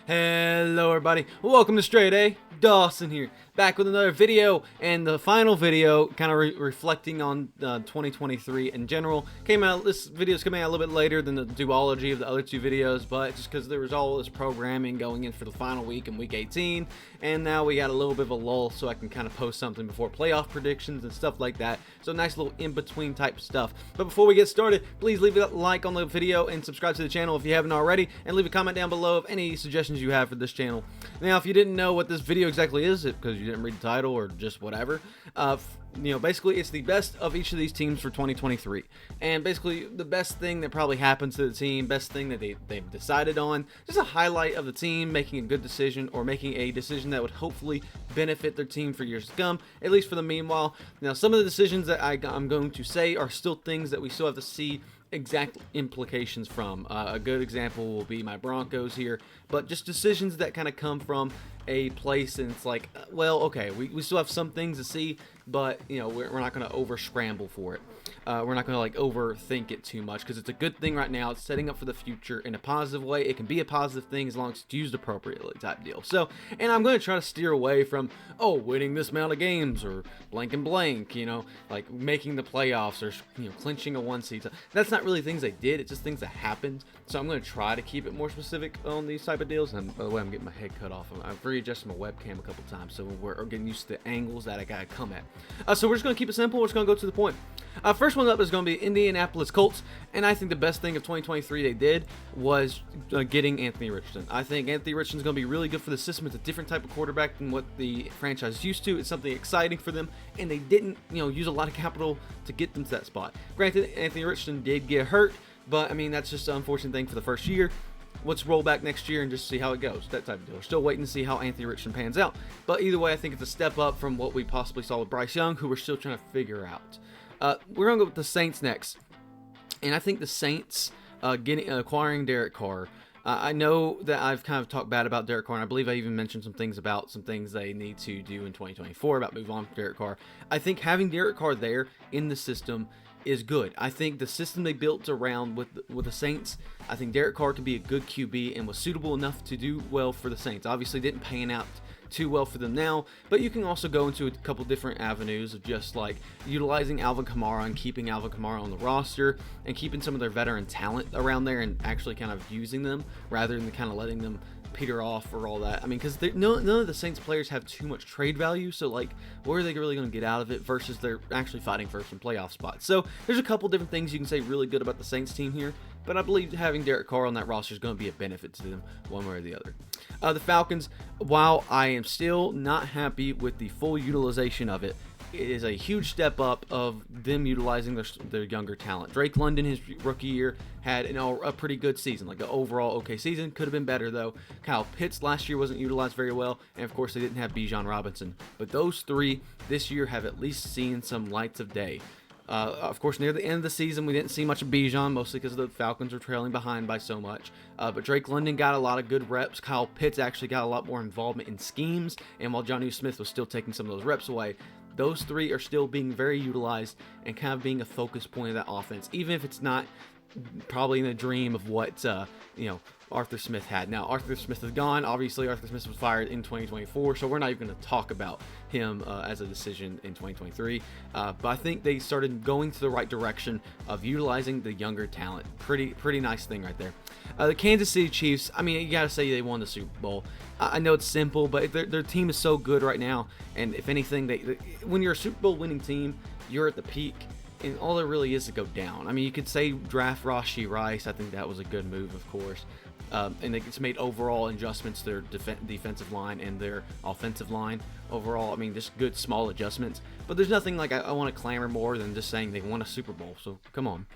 Hello everybody, welcome to StraightA. Dawson here, back with another video, and the final video kind of reflecting on 2023 in general. This video is coming out a little bit later than the duology of the other two videos, but just because there was all this programming going in for the final week in week 18, and now we got a little bit of a lull so I can kind of post something before playoff predictions and stuff like that. So nice little in-between type stuff. But before we get started, please leave a like on the video and subscribe to the channel if you haven't already, and leave a comment down below of any suggestions you have for this channel. Now, if you didn't know what this video exactly is, because you didn't read the title or just whatever, basically it's the best of each of these teams for 2023, and basically the best thing that probably happens to the team, best thing that they've decided on, just a highlight of the team making a good decision or making a decision that would hopefully benefit their team for years to come, at least for the meanwhile. Now, some of the decisions that I'm going to say are still things that we still have to see exact implications from. A good example will be my Broncos here, but just decisions that kind of come from a place, and it's like, well, okay, we still have some things to see, but we're not going to over scramble for it. We're not going to like overthink it too much, because it's a good thing right now. It's setting up for the future in a positive way. It can be a positive thing as long as it's used appropriately, type deal. So, and I'm going to try to steer away from, winning this amount of games or blank and blank, like making the playoffs or clinching a 1 seed. That's not really things they did. It's just things that happened. So I'm going to try to keep it more specific on these type of deals. And by the way, I'm getting my head cut off. I've readjusted my webcam a couple times, so we're getting used to the angles that I gotta come at. So we're just going to keep it simple. We're just going to go to the point. First one up is going to be Indianapolis Colts, and I think the best thing of 2023 they did was getting Anthony Richardson. I think Anthony Richardson's going to be really good for the system. It's a different type of quarterback than what the franchise is used to. It's something exciting for them, and they didn't, use a lot of capital to get them to that spot. Granted, Anthony Richardson did get hurt, but I mean, that's just an unfortunate thing for the first year. Let's roll back next year and just see how it goes, that type of deal. We're still waiting to see how Anthony Richardson pans out. But either way, I think it's a step up from what we possibly saw with Bryce Young, who we're still trying to figure out. We're going to go with the Saints next. And I think the Saints acquiring Derek Carr. I know that I've kind of talked bad about Derek Carr, and I believe I even mentioned some things they need to do in 2024 about move on from Derek Carr. I think having Derek Carr there in the system is good. I think the system they built around with the Saints, I think Derek Carr can be a good QB and was suitable enough to do well for the Saints. Obviously didn't pan out too well for them now, but you can also go into a couple different avenues of just like utilizing Alvin Kamara and keeping Alvin Kamara on the roster and keeping some of their veteran talent around there and actually kind of using them rather than kind of letting them peter off or all that. I mean, because none of the Saints players have too much trade value, so like, what are they really going to get out of it versus they're actually fighting for some playoff spots? So there's a couple different things you can say really good about the Saints team here, but I believe having Derek Carr on that roster is going to be a benefit to them one way or the other. The Falcons, while I am still not happy with the full utilization of it, it is a huge step up of them utilizing their younger talent. Drake London, his rookie year, had a pretty good season, like an overall okay season. Could have been better, though. Kyle Pitts last year wasn't utilized very well, and of course they didn't have Bijan Robinson. But those three this year have at least seen some lights of day. Of course, near the end of the season, we didn't see much of Bijan, mostly because the Falcons were trailing behind by so much. But Drake London got a lot of good reps. Kyle Pitts actually got a lot more involvement in schemes, and while Jonnu Smith was still taking some of those reps away, those three are still being very utilized and kind of being a focus point of that offense, even if it's not probably in the dream of what Arthur Smith had. Now, Arthur Smith is gone. Obviously, Arthur Smith was fired in 2024, so we're not even going to talk about him as a decision in 2023. But I think they started going to the right direction of utilizing the younger talent. Pretty nice thing right there. The Kansas City Chiefs, I mean, you got to say they won the Super Bowl. I know it's simple, but their team is so good right now. And if anything, when you're a Super Bowl winning team, you're at the peak. And all there really is to go down. I mean, you could say draft Rashee Rice. I think that was a good move, of course. And it's made overall adjustments to their defensive line and their offensive line. Overall, I mean, just good small adjustments. But there's nothing like I want to clamor more than just saying they won a Super Bowl. So come on.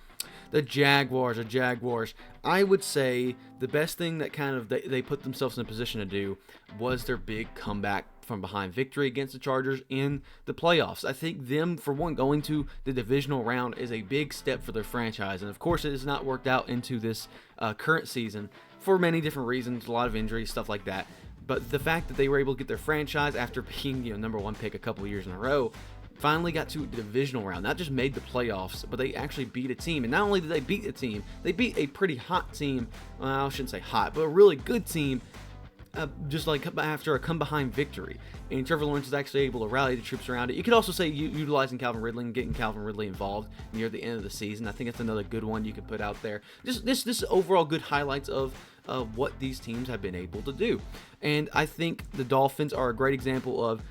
The Jaguars. I would say the best thing that kind of they put themselves in a position to do was their big comeback from behind victory against the Chargers in the playoffs. I think them, for one, going to the divisional round is a big step for their franchise. And of course, it has not worked out into this current season for many different reasons, a lot of injuries, stuff like that. But the fact that they were able to get their franchise after being number one pick a couple of years in a row, finally got to the divisional round, not just made the playoffs, but they actually beat a team. And not only did they beat a team, they beat a pretty hot team. Well, I shouldn't say hot, but a really good team just like after a come-behind victory. And Trevor Lawrence is actually able to rally the troops around it. You could also say utilizing Calvin Ridley and getting Calvin Ridley involved near the end of the season. I think it's another good one you could put out there. Just this overall good highlights of what these teams have been able to do. And I think the Dolphins are a great example of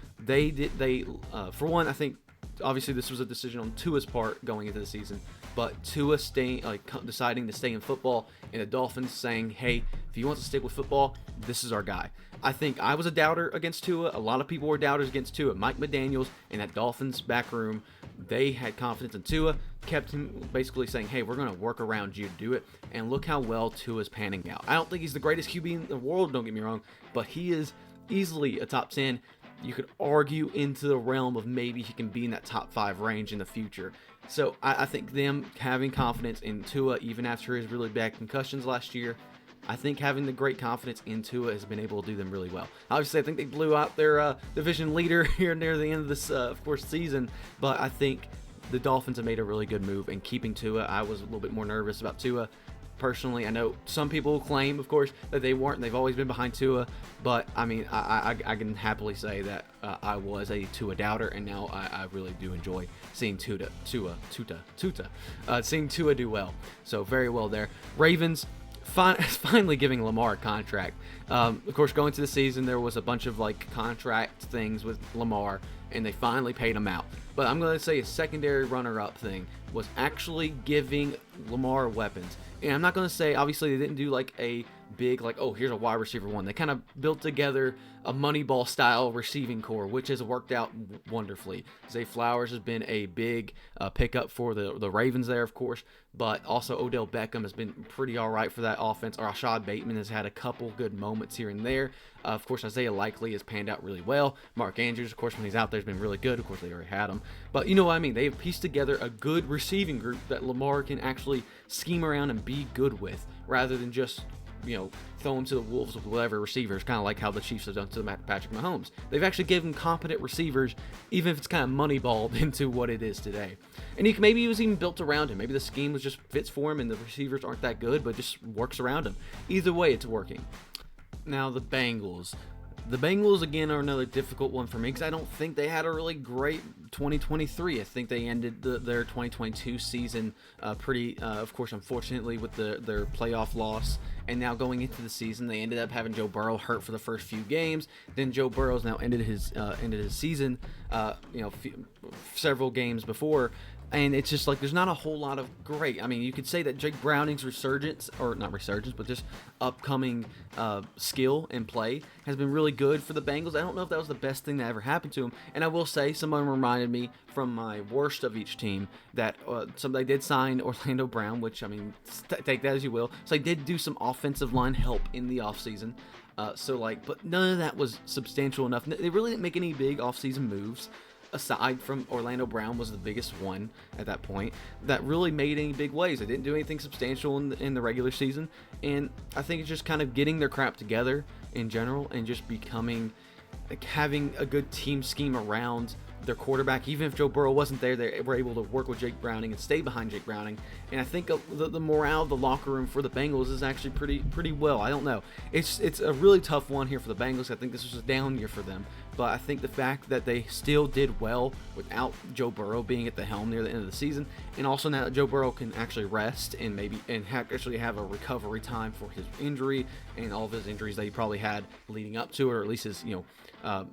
for one, I think obviously this was a decision on Tua's part going into the season, but Tua deciding to stay in football, and the Dolphins saying, hey, if he wants to stick with football, this is our guy. I think I was a doubter against Tua. A lot of people were doubters against Tua. Mike McDaniels and that Dolphins back room, they had confidence in Tua, kept him basically saying, hey, we're going to work around you to do it, and look how well Tua's panning out. I don't think he's the greatest QB in the world, don't get me wrong, but he is easily a top 10. You could argue into the realm of maybe he can be in that top 5 range in the future. So I think them having confidence in Tua, even after his really bad concussions last year, I think having the great confidence in Tua has been able to do them really well. Obviously, I think they blew out their division leader here near the end of this, of course, season, but I think the Dolphins have made a really good move in keeping Tua. I was a little bit more nervous about Tua. Personally, I know some people claim, of course, that they weren't. They've always been behind Tua, but I mean, I can happily say that I was a Tua doubter, and now I really do enjoy seeing seeing Tua do well. So very well there. Ravens finally giving Lamar a contract. Of course, going to the season, there was a bunch of contract things with Lamar, and they finally paid him out. But I'm going to say a secondary runner-up thing was actually giving Lamar weapons. And I'm not going to say, obviously, they didn't do a big, oh, here's a wide receiver one. They kind of built together a Moneyball-style receiving core, which has worked out wonderfully. Zay Flowers has been a big pickup for the Ravens there, of course, but also Odell Beckham has been pretty all right for that offense. Rashad Bateman has had a couple good moments here and there. Of course, Isaiah Likely has panned out really well. Mark Andrews, of course, when he's out there, has been really good. Of course, they already had him. But you know what I mean? They've pieced together a good receiving group that Lamar can actually scheme around and be good with, rather than just throw him to the wolves with whatever receivers, kind of like how the Chiefs have done to Patrick Mahomes. They've actually given competent receivers, even if it's kind of moneyballed into what it is today. And maybe he was even built around him. Maybe the scheme was just fits for him and the receivers aren't that good, but just works around him. Either way, it's working. Now, the Bengals. The Bengals, again, are another difficult one for me because I don't think they had a really great 2023. I think they ended their 2022 season pretty, of course, unfortunately, with their playoff loss. And now going into the season, they ended up having Joe Burrow hurt for the first few games. Then Joe Burrow's now ended his season, several games before. And it's just there's not a whole lot of great. I mean, you could say that Jake Browning's resurgence, or not resurgence, but just upcoming skill and play has been really good for the Bengals. I don't know if that was the best thing that ever happened to him. And I will say, someone reminded me from my worst of each team that somebody did sign Orlando Brown, which, I mean, take that as you will. So they did do some offensive line help in the offseason. But none of that was substantial enough. They really didn't make any big offseason moves. Aside from Orlando Brown was the biggest one at that point that really made any big waves. They didn't do anything substantial in the regular season, and I think it's just kind of getting their crap together in general and just becoming having a good team scheme around their quarterback. Even if Joe Burrow wasn't there, they were able to work with Jake Browning and stay behind Jake Browning. And I think the morale of the locker room for the Bengals is actually pretty well. I don't know. It's a really tough one here for the Bengals. I think this was a down year for them. But I think the fact that they still did well without Joe Burrow being at the helm near the end of the season, and also now that Joe Burrow can actually rest and actually have a recovery time for his injury and all of his injuries that he probably had leading up to it, or at least his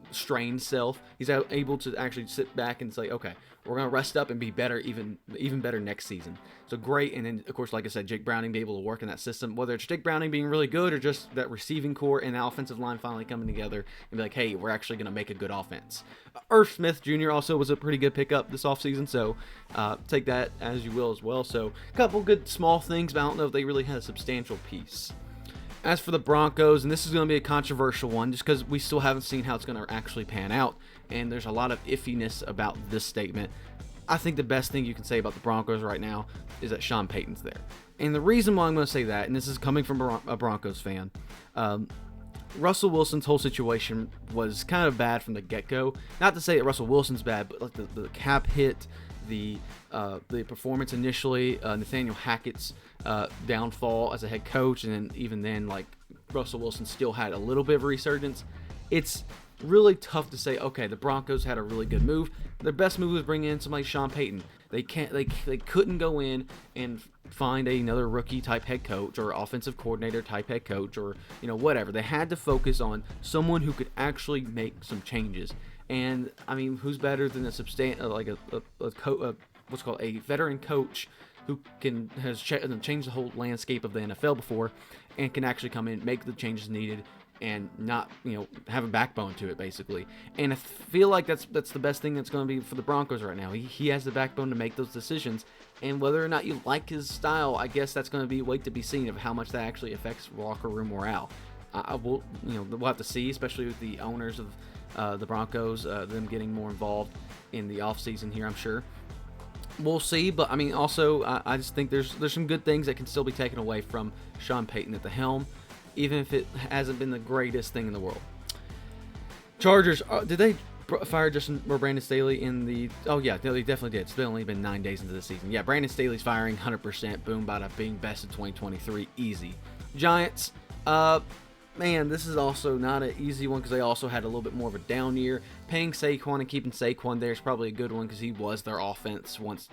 strained self, he's able to actually sit back and say, okay, we're going to rest up and be better, even better next season. So great. And then, of course, like I said, Jake Browning be able to work in that system, whether it's Jake Browning being really good or just that receiving core and the offensive line finally coming together and be like, hey, we're actually going to make a good offense. Irv Smith Jr. also was a pretty good pickup this offseason, so take that as you will as well. So a couple good small things, but I don't know if they really had a substantial piece. As for the Broncos, and this is going to be a controversial one just because we still haven't seen how it's going to actually pan out, and there's a lot of iffiness about this statement. I think the best thing you can say about the Broncos right now is that Sean Payton's there. And the reason why I'm going to say that, and this is coming from a Broncos fan, Russell Wilson's whole situation was kind of bad from the get-go. Not to say that Russell Wilson's bad, but the cap hit, the performance initially, Nathaniel Hackett's downfall as a head coach, and then even then Russell Wilson still had a little bit of a resurgence, it's really tough to say, okay, the Broncos had a really good move. Their best move was bringing in somebody Sean Payton. They couldn't go in and find another rookie type head coach or offensive coordinator type head coach or whatever. They had to focus on someone who could actually make some changes. And I mean, who's better than what's called a veteran coach who has changed the whole landscape of the NFL before and can actually come in, make the changes needed, and not have a backbone to it, basically. And I feel like that's the best thing that's going to be for the Broncos right now. He has the backbone to make those decisions, and whether or not you like his style, I guess that's going to be wait to be seen of how much that actually affects locker room morale. We'll have to see, especially with the owners of the Broncos, them getting more involved in the offseason here, I'm sure. We'll see, but I mean, also, I just think there's some good things that can still be taken away from Sean Payton at the helm, even if it hasn't been the greatest thing in the world. Chargers, did they fire Brandon Staley in the... Oh, yeah, they definitely did. It's only been 9 days into the season. Yeah, Brandon Staley's firing 100%. Boom, bada bing, best of 2023. Easy. Giants, man, this is also not an easy one because they also had a little bit more of a down year. Paying Saquon and keeping Saquon there is probably a good one because he was their offense once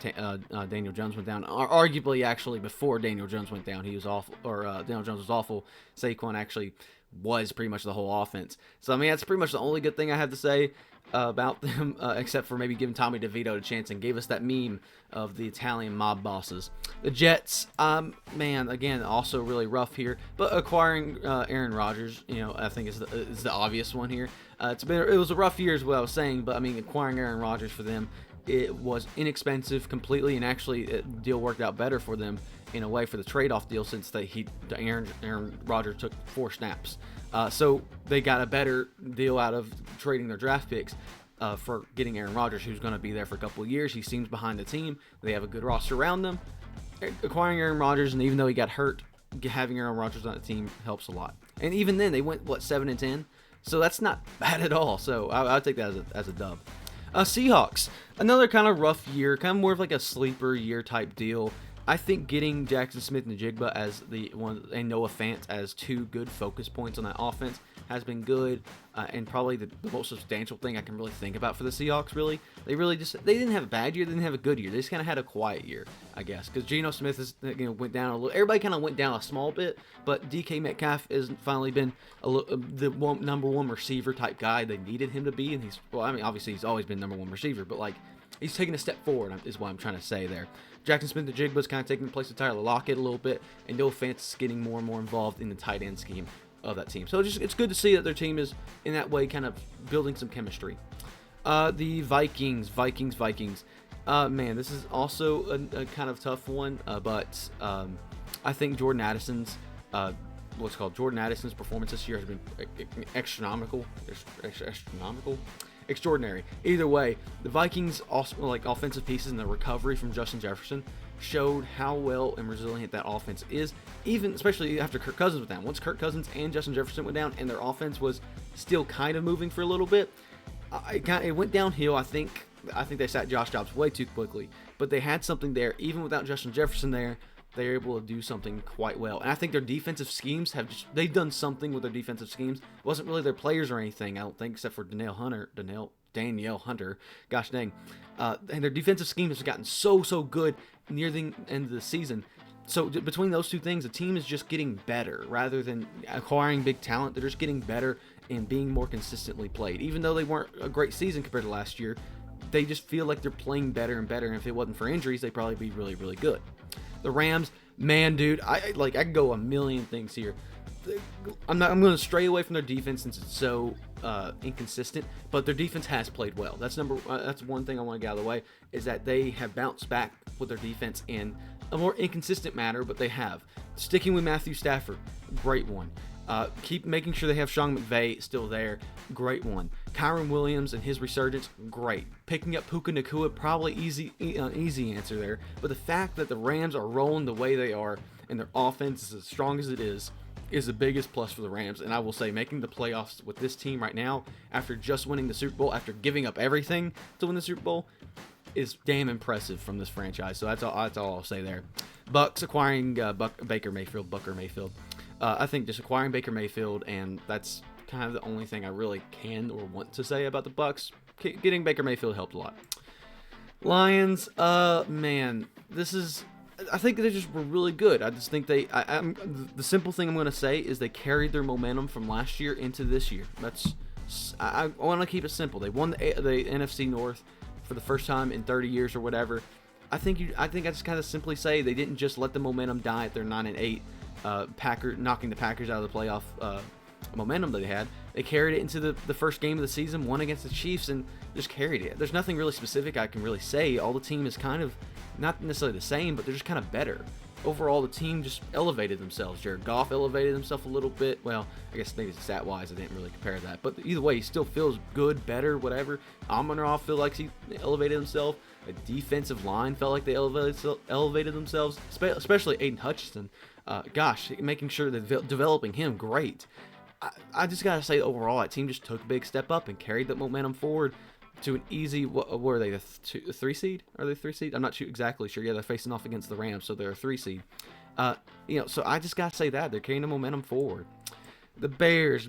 Daniel Jones went down. Arguably, actually, before Daniel Jones went down, he was awful, or Daniel Jones was awful. Saquon actually was pretty much the whole offense. So, I mean, that's pretty much the only good thing I have to say about them, except for maybe giving Tommy DeVito a chance and gave us that meme of the Italian mob bosses. The Jets, man, again, also really rough here, but acquiring Aaron Rodgers, I think is the obvious one here. It was a rough year is what I was saying, but I mean, acquiring Aaron Rodgers for them, it was inexpensive completely, and actually the deal worked out better for them in a way for the trade-off deal since Aaron Rodgers took 4 snaps. So they got a better deal out of trading their draft picks for getting Aaron Rodgers, who's going to be there for a couple of years. He seems behind the team. They have a good roster around them. Acquiring Aaron Rodgers, and even though he got hurt, having Aaron Rodgers on the team helps a lot. And even then, they went, 7-10? So that's not bad at all. So I'll take that as a dub. Seahawks, another kind of rough year, kind of more of like a sleeper year type deal. I think getting Jackson Smith-Njigba as the one and Noah Fant as 2 good focus points on that offense has been good, and probably the most substantial thing I can really think about for the Seahawks. Really, they didn't have a bad year, they didn't have a good year. They just kind of had a quiet year, I guess, because Geno Smith went down a little. Everybody kind of went down a small bit, but DK Metcalf has finally been the number 1 receiver type guy they needed him to be, and obviously he's always been number 1 receiver, but like, he's taking a step forward, is what I'm trying to say there. Jackson Smith-Njigba's kind of taking the place of Tyler Lockett a little bit, and Noah Fant's getting more and more involved in the tight end scheme of that team. So it's good to see that their team is, in that way, kind of building some chemistry. The Vikings. Man, this is also a kind of tough one, but I think Jordan Addison's performance this year has been extraordinary. Either way, the Vikings also, offensive pieces and the recovery from Justin Jefferson showed how well and resilient that offense is, especially after Kirk Cousins went down. Once Kirk Cousins and Justin Jefferson went down and their offense was still kind of moving for a little bit, it went downhill. I think they sat Josh Dobbs way too quickly, but they had something there. Even without Justin Jefferson there, they're able to do something quite well. And I think their defensive schemes they've done something with their defensive schemes. It wasn't really their players or anything, I don't think, except for Danielle Hunter. Gosh dang. And their defensive scheme has gotten so good near the end of the season. So between those two things, the team is just getting better. Rather than acquiring big talent, they're just getting better and being more consistently played. Even though they weren't a great season compared to last year, they just feel like they're playing better and better. And if it wasn't for injuries, they'd probably be really, really good. The Rams, man, dude, I can go a million things here. I'm going to stray away from their defense since it's so inconsistent, but their defense has played well. That's one thing I want to get out of the way, is that they have bounced back with their defense in a more inconsistent manner, but they have. Sticking with Matthew Stafford, great one. Keep making sure they have Sean McVay still there, great one. Kyron Williams and his resurgence, great. Picking up Puka Nacua, probably easy answer there. But the fact that the Rams are rolling the way they are and their offense is as strong as it is the biggest plus for the Rams. And I will say, making the playoffs with this team right now, after just winning the Super Bowl, after giving up everything to win the Super Bowl, is damn impressive from this franchise. So that's all I'll say there. Bucks acquiring Baker Mayfield. I think just acquiring Baker Mayfield, and that's kind of the only thing I really can or want to say about the Bucs. Getting Baker Mayfield helped a lot. Lions, man, I think they just were really good. I just think the simple thing I'm going to say is they carried their momentum from last year into this year. I want to keep it simple. They won the NFC North for the first time in 30 years or whatever. I think I just kind of simply say they didn't just let the momentum die at their 9-8, knocking the Packers out of the playoff momentum that they had. They carried it into the first game of the season, won against the Chiefs, and just carried it. There's nothing really specific I can really say. All the team is kind of not necessarily the same, but they're just kind of better. Overall, the team just elevated themselves. Jared Goff elevated himself a little bit. Well, I guess maybe stat-wise, I didn't really compare that. But either way, he still feels good, better, whatever. Amon-Ra feel like he elevated himself. The defensive line felt like they elevated themselves, especially Aiden Hutchinson. Gosh, making sure that developing him, great. I just got to say, overall, that team just took a big step up and carried that momentum forward to an easy, what were they, the 3 seed? Are they 3 seed? I'm not exactly sure. Yeah, they're facing off against the Rams, so they're a 3 seed. So I just got to say that. They're carrying the momentum forward. The Bears.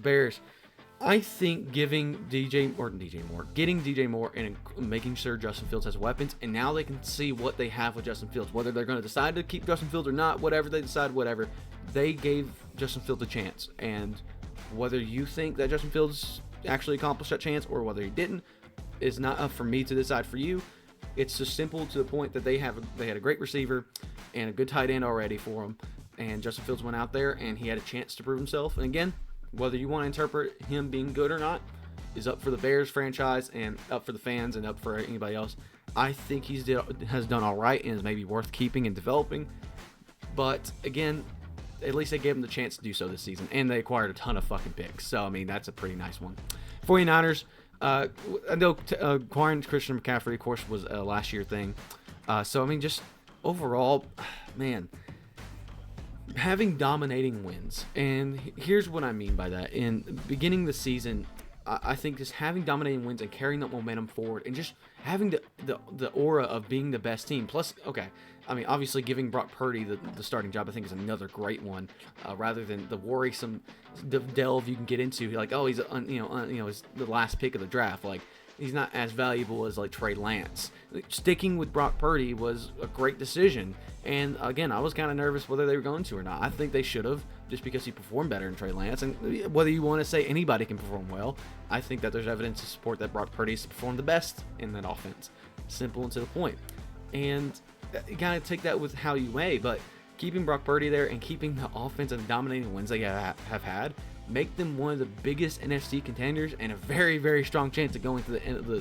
I think getting DJ Moore and making sure Justin Fields has weapons, and now they can see what they have with Justin Fields. Whether they're going to decide to keep Justin Fields or not, whatever they decide, whatever. They gave Justin Fields a chance, and whether you think that Justin Fields actually accomplished that chance or whether he didn't is not up for me to decide for you. It's just simple to the point that they had a great receiver and a good tight end already for him, and Justin Fields went out there and he had a chance to prove himself. And again, whether you want to interpret him being good or not is up for the Bears franchise and up for the fans and up for anybody else. I think has done all right and is maybe worth keeping and developing. But again, at least they gave him the chance to do so this season, and they acquired a ton of fucking picks. So, I mean, that's a pretty nice one. 49ers, I know acquiring Christian McCaffrey, of course, was a last year thing. So, I mean, just overall, man, having dominating wins. And here's what I mean by that. In beginning the season, I think just having dominating wins and carrying that momentum forward and just having the aura of being the best team. Plus, okay, I mean, obviously giving Brock Purdy the starting job, I think, is another great one, rather than the worrisome delve you can get into. Like, oh, he's he's the last pick of the draft. Like, he's not as valuable as like Trey Lance. Sticking with Brock Purdy was a great decision. And again, I was kind of nervous whether they were going to or not. I think they should have, just because he performed better than Trey Lance. And whether you want to say anybody can perform well, I think that there's evidence to support that Brock Purdy's performed the best in that offense. Simple and to the point. And you gotta take that with how you may, but keeping Brock Purdy there and keeping the offense and dominating wins they have had make them one of the biggest NFC contenders and a very, very strong chance of going to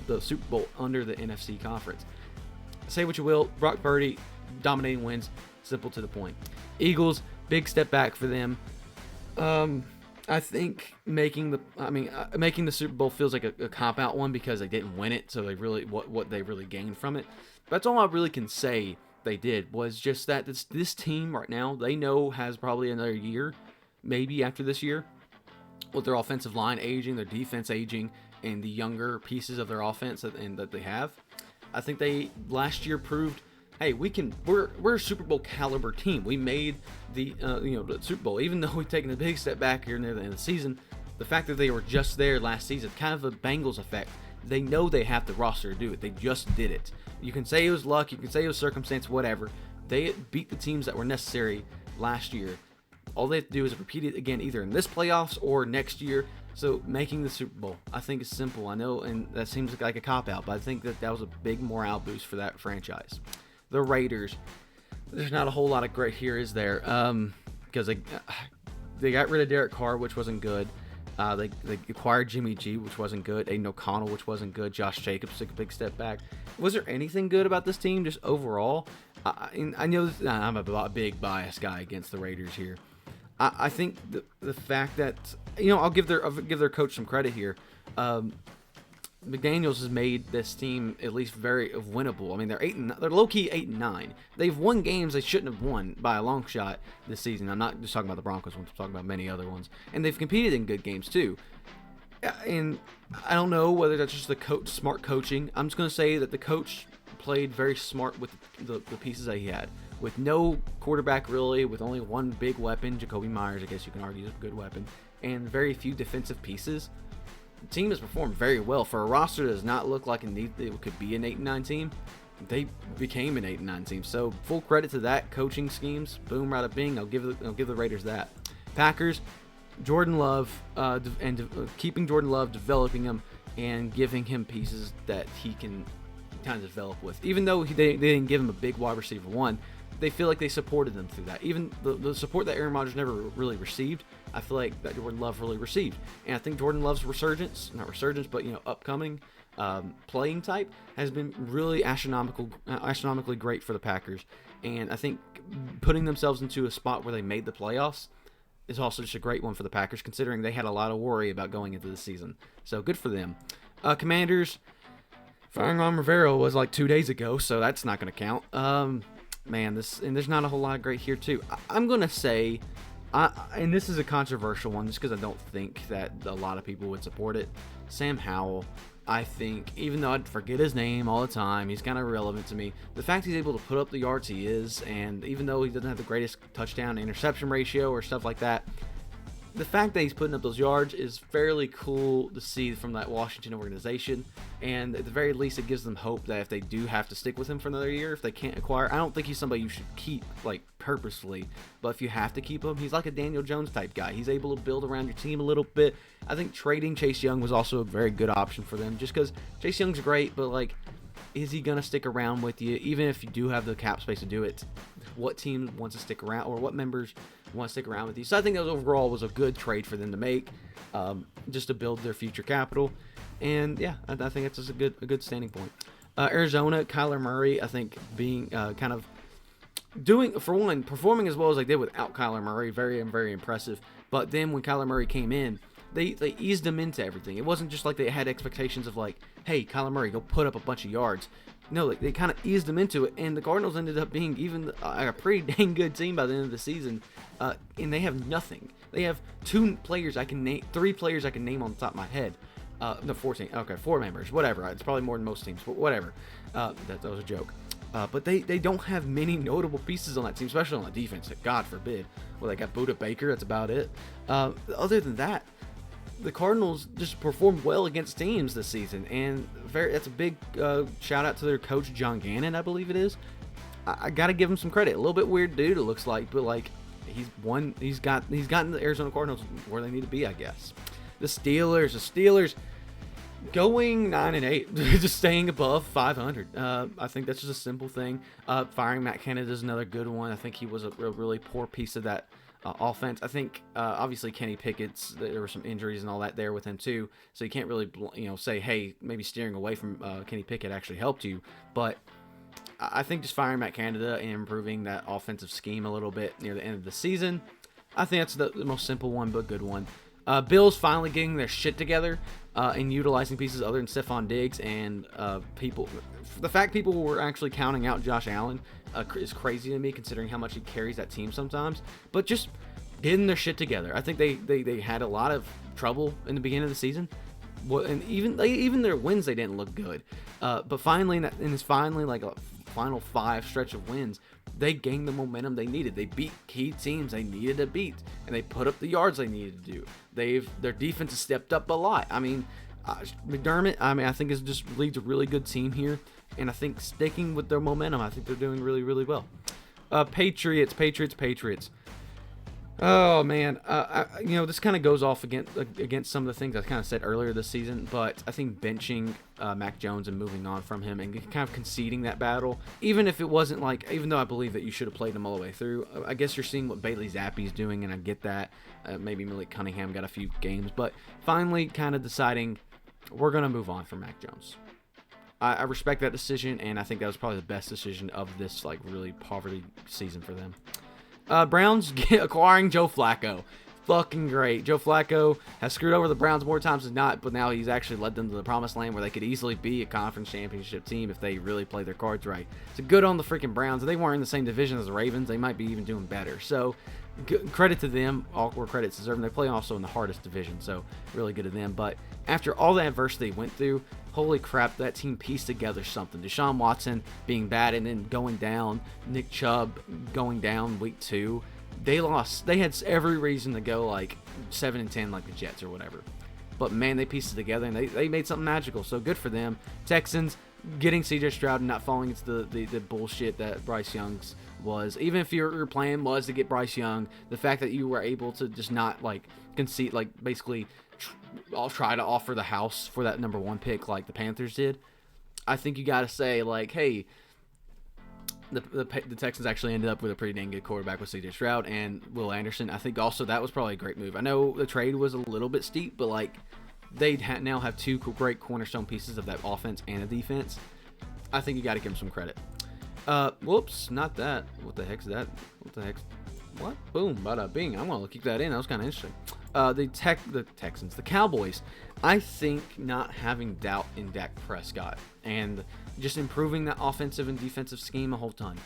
the Super Bowl under the NFC conference. Say what you will, Brock Purdy, dominating wins, simple to the point. Eagles, big step back for them. I think making the Super Bowl feels like a cop-out one because they didn't win it, so they really what they really gained from it. That's all I really can say they did, was just that this team right now, they know has probably another year, maybe after this year, with their offensive line aging, their defense aging, and the younger pieces of their offense that they have. I think they last year proved, hey, we're a Super Bowl caliber team. We made the Super Bowl, even though we've taken a big step back here near the end of the season. The fact that they were just there last season, kind of a Bengals effect. They know they have the roster to do it. They just did it. You can say it was luck, you can say it was circumstance, whatever. They beat the teams that were necessary last year. All they have to do is repeat it again, either in this playoffs or next year. So making the Super Bowl, I think, is simple. I know, and that seems like a cop-out, but I think that was a big morale boost for that franchise. The Raiders, there's not a whole lot of great here, is there? Because they got rid of Derek Carr, which wasn't good. They acquired Jimmy G, which wasn't good. Aiden O'Connell, which wasn't good. Josh Jacobs took a big step back. Was there anything good about this team, just overall? I know I'm a big bias guy against the Raiders here. I think the fact that, I'll give their coach some credit here. McDaniels has made this team at least very winnable. I mean, they're low-key 8-9. They've won games they shouldn't have won by a long shot this season. I'm not just talking about the Broncos ones. I'm talking about many other ones. And they've competed in good games too. And I don't know whether that's just the smart coaching. I'm just going to say that the coach played very smart with the pieces that he had. with no quarterback really, with only one big weapon, Jacoby Myers, I guess you can argue is a good weapon, and very few defensive pieces. The team has performed very well. For a roster that does not look like it could be an 8-9 team, they became an 8-9 team. So full credit to that coaching schemes. Boom, right up bing. I'll give the Raiders that. Packers, Jordan Love, keeping Jordan Love, developing him, and giving him pieces that he can kind of develop with. Even though they didn't give him a big wide receiver one, they feel like they supported them through that. Even the support that Aaron Rodgers never really received, I feel like that Jordan Love really received. And I think Jordan Love's upcoming playing type has been really astronomically great for the Packers. And I think putting themselves into a spot where they made the playoffs is also just a great one for the Packers, considering they had a lot of worry about going into the season. So good for them. Commanders, firing Ron Rivera was like 2 days ago, so that's not going to count. There's not a whole lot great here too. I'm going to say, and this is a controversial one just because I don't think that a lot of people would support it. Sam Howell, I think, even though I'd forget his name all the time, he's kind of irrelevant to me. The fact he's able to put up the yards he is, and even though he doesn't have the greatest touchdown to interception ratio or stuff like that, the fact that he's putting up those yards is fairly cool to see from that Washington organization. And at the very least, it gives them hope that if they do have to stick with him for another year, if they can't acquire, I don't think he's somebody you should keep like purposely, but if you have to keep him, he's like a Daniel Jones type guy. He's able to build around your team a little bit. I think trading Chase Young was also a very good option for them, just because Chase Young's great, but like, is he gonna stick around with you? Even if you do have the cap space to do it, what team wants to stick around, or what members want to stick around with you? So I think that overall was a good trade for them to make, just to build their future capital. And yeah, I think it's just a good standing point. Arizona, Kyler Murray, I think being kind of performing as well as they did without Kyler Murray, very, very impressive. But then when Kyler Murray came in, they eased him into everything. It wasn't just like they had expectations of like, hey, Kyler Murray, go put up a bunch of yards. No, like, they kind of eased him into it, and the Cardinals ended up being even a pretty dang good team by the end of the season. And they have nothing. They have three players I can name on the top of my head. No, 14. Okay, 4 members. Whatever. It's probably more than most teams, but whatever. That was a joke. But they don't have many notable pieces on that team, especially on the defense. God forbid. Well, they got Buda Baker. That's about it. Other than that, the Cardinals just performed well against teams this season, and that's a big shout out to their coach John Gannon, I believe it is. I got to give him some credit. A little bit weird dude, it looks like, but like he's gotten the Arizona Cardinals where they need to be, I guess. The Steelers going 9-8, just staying above 500. I think that's just a simple thing. Firing Matt Canada is another good one. I think he was a really poor piece of that offense. I think obviously Kenny Pickett's, there were some injuries and all that there with him too, so you can't really say, hey, maybe steering away from Kenny Pickett actually helped you. But I think just firing Matt Canada and improving that offensive scheme a little bit near the end of the season, I think that's the most simple one but good one. Bills finally getting their shit together and utilizing pieces other than Stephon Diggs and people. The fact people were actually counting out Josh Allen is crazy to me, considering how much he carries that team sometimes. But just getting their shit together. I think they had a lot of trouble in the beginning of the season. Well, and even their wins, they didn't look good. But finally, like a final 5 stretch of wins, they gained the momentum they needed. They beat key teams they needed to beat, and they put up the yards they needed to do. Their defense has stepped up a lot. I mean, McDermott, I think is just leads a really good team here, and I think sticking with their momentum, I think they're doing really, really well. Patriots. Oh man, this kind of goes off against some of the things I kind of said earlier this season, but I think benching Mac Jones and moving on from him and kind of conceding that battle, even though I believe that you should have played him all the way through. I guess you're seeing what Bailey Zappi's doing, and I get that. Maybe Malik Cunningham got a few games, but finally kind of deciding we're gonna move on from Mac Jones. I respect that decision, and I think that was probably the best decision of this like really poverty season for them. Browns acquiring Joe Flacco. Fucking great. Joe Flacco has screwed over the Browns more times than not, but now he's actually led them to the promised land where they could easily be a conference championship team if they really play their cards right. So good on the freaking Browns. If they weren't in the same division as the Ravens, they might be even doing better. So credit to them, all where credit's deserved. They play also in the hardest division, so really good to them. But after all the adversity they went through, holy crap, that team pieced together something. Deshaun Watson being bad and then going down, Nick Chubb going down week 2. They lost. They had every reason to go like 7-10 like the Jets or whatever. But man, they pieced it together and they made something magical. So good for them. Texans getting CJ Stroud and not falling into the bullshit that Bryce Young's was. Even if your plan was to get Bryce Young, the fact that you were able to just not like concede, like basically I'll try to offer the house for that number 1 pick like the Panthers did. I think you got to say like, hey, the Texans actually ended up with a pretty dang good quarterback with C.J. Stroud and Will Anderson. I think also that was probably a great move. I know the trade was a little bit steep, but like they now have 2 great cornerstone pieces of that offense and a defense. I think you got to give them some credit. Whoops, not that. What the heck's that? What the heck's... What? Boom, bada bing. I'm going to keep that in. That was kind of interesting. The Texans, the Cowboys. I think not having doubt in Dak Prescott and just improving that offensive and defensive scheme a whole ton.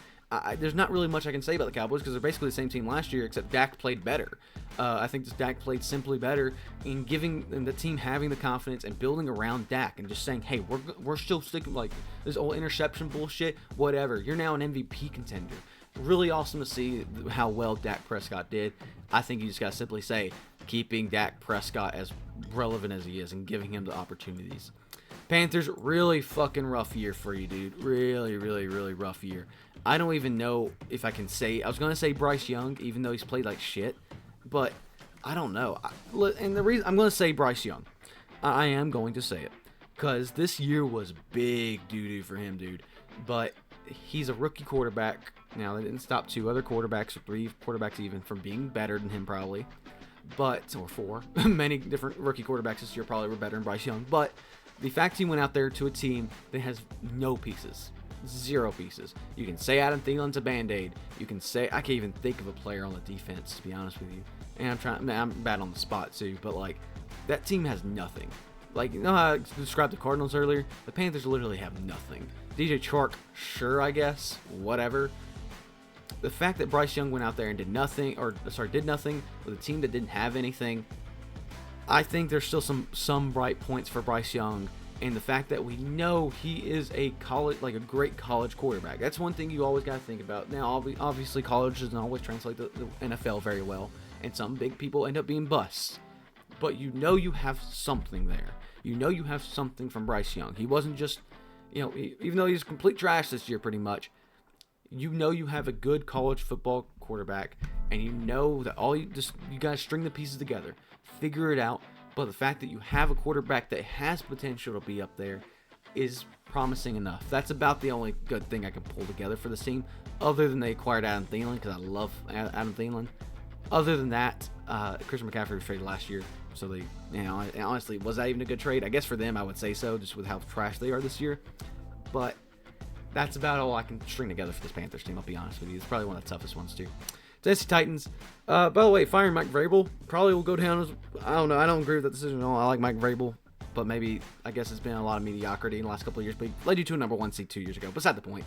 There's not really much I can say about the Cowboys because they're basically the same team last year, except Dak played better. I think this Dak played simply better in giving the team having the confidence and building around Dak and just saying, hey, we're still sticking like this old interception bullshit, whatever. You're now an MVP contender. Really awesome to see how well Dak Prescott did. I think you just got to simply say, keeping Dak Prescott as relevant as he is and giving him the opportunities. Panthers, really fucking rough year for you, dude. Really, really, really rough year. I don't even know if I can say... I was going to say Bryce Young, even though he's played like shit. But I don't know. And the reason... I'm going to say Bryce Young. I am going to say it. Because this year was big doo-doo for him, dude. But he's a rookie quarterback. Now, they didn't stop 2 other quarterbacks, or 3 quarterbacks even, from being better than him probably. Or 4. Many different rookie quarterbacks this year probably were better than Bryce Young. But the fact he went out there to a team that has no pieces. 0 pieces. You can say Adam Thielen's a Band-Aid. You can say... I can't even think of a player on the defense, to be honest with you. And I'm bad on the spot, too. But, like, that team has nothing. Like, you know how I described the Cardinals earlier? The Panthers literally have nothing. DJ Chark, sure, I guess. Whatever. The fact that Bryce Young went out there and did nothing with a team that didn't have anything, I think there's still some bright points for Bryce Young, and the fact that we know he is a great college quarterback. That's one thing you always got to think about. Now, obviously, college doesn't always translate to the NFL very well, and some big people end up being busts. But you know you have something there. You know you have something from Bryce Young. He wasn't just, even though he's complete trash this year pretty much, you know you have a good college football quarterback, and you know that you gotta string the pieces together, figure it out. But the fact that you have a quarterback that has potential to be up there is promising enough. That's about the only good thing I can pull together for this team, other than they acquired Adam Thielen, because I love Adam Thielen. Other than that, Christian McCaffrey was traded last year, so they, honestly, was that even a good trade? I guess for them, I would say so, just with how trash they are this year. But that's about all I can string together for this Panthers team, I'll be honest with you. It's probably one of the toughest ones, too. Tennessee Titans. By the way, firing Mike Vrabel probably will go down as... I don't know. I don't agree with that decision at all. I like Mike Vrabel, but maybe, I guess it's been a lot of mediocrity in the last couple of years, but he led you to a number 1 seed 2 years ago. Beside the point.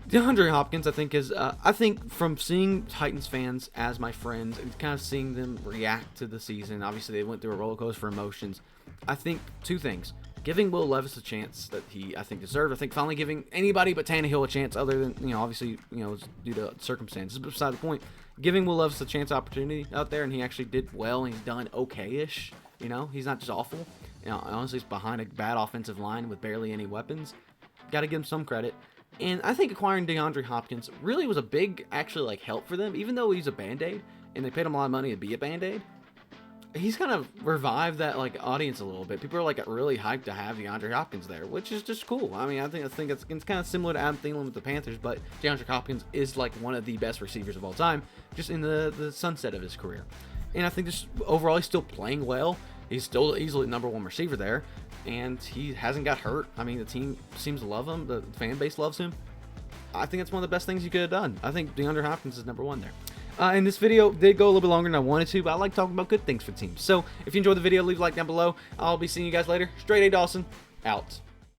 DeAndre Hopkins, I think from seeing Titans fans as my friends and kind of seeing them react to the season, obviously they went through a roller coaster for emotions. I think 2 things. Giving Will Levis a chance that he, I think, deserved. I think finally giving anybody but Tannehill a chance, other than, obviously, due to circumstances. But beside the point, giving Will Levis a chance opportunity out there, and he actually did well, and he's done okay-ish. He's not just awful. Honestly, he's behind a bad offensive line with barely any weapons. Got to give him some credit. And I think acquiring DeAndre Hopkins really was a big, actually, help for them. Even though he's a Band-Aid, and they paid him a lot of money to be a Band-Aid, he's kind of revived that audience a little bit. People are really hyped to have DeAndre Hopkins there, which is just cool. I mean, I think it's kind of similar to Adam Thielen with the Panthers, but DeAndre Hopkins is one of the best receivers of all time, just in the sunset of his career. And I think just overall he's still playing well. He's still easily the number 1 receiver there, and he hasn't got hurt. I mean, the team seems to love him. The fan base loves him. I think it's one of the best things you could have done. I think DeAndre Hopkins is number 1 there. And this video did go a little bit longer than I wanted to, but I like talking about good things for teams. So if you enjoyed the video, leave a like down below. I'll be seeing you guys later. StraightA Dawson, out.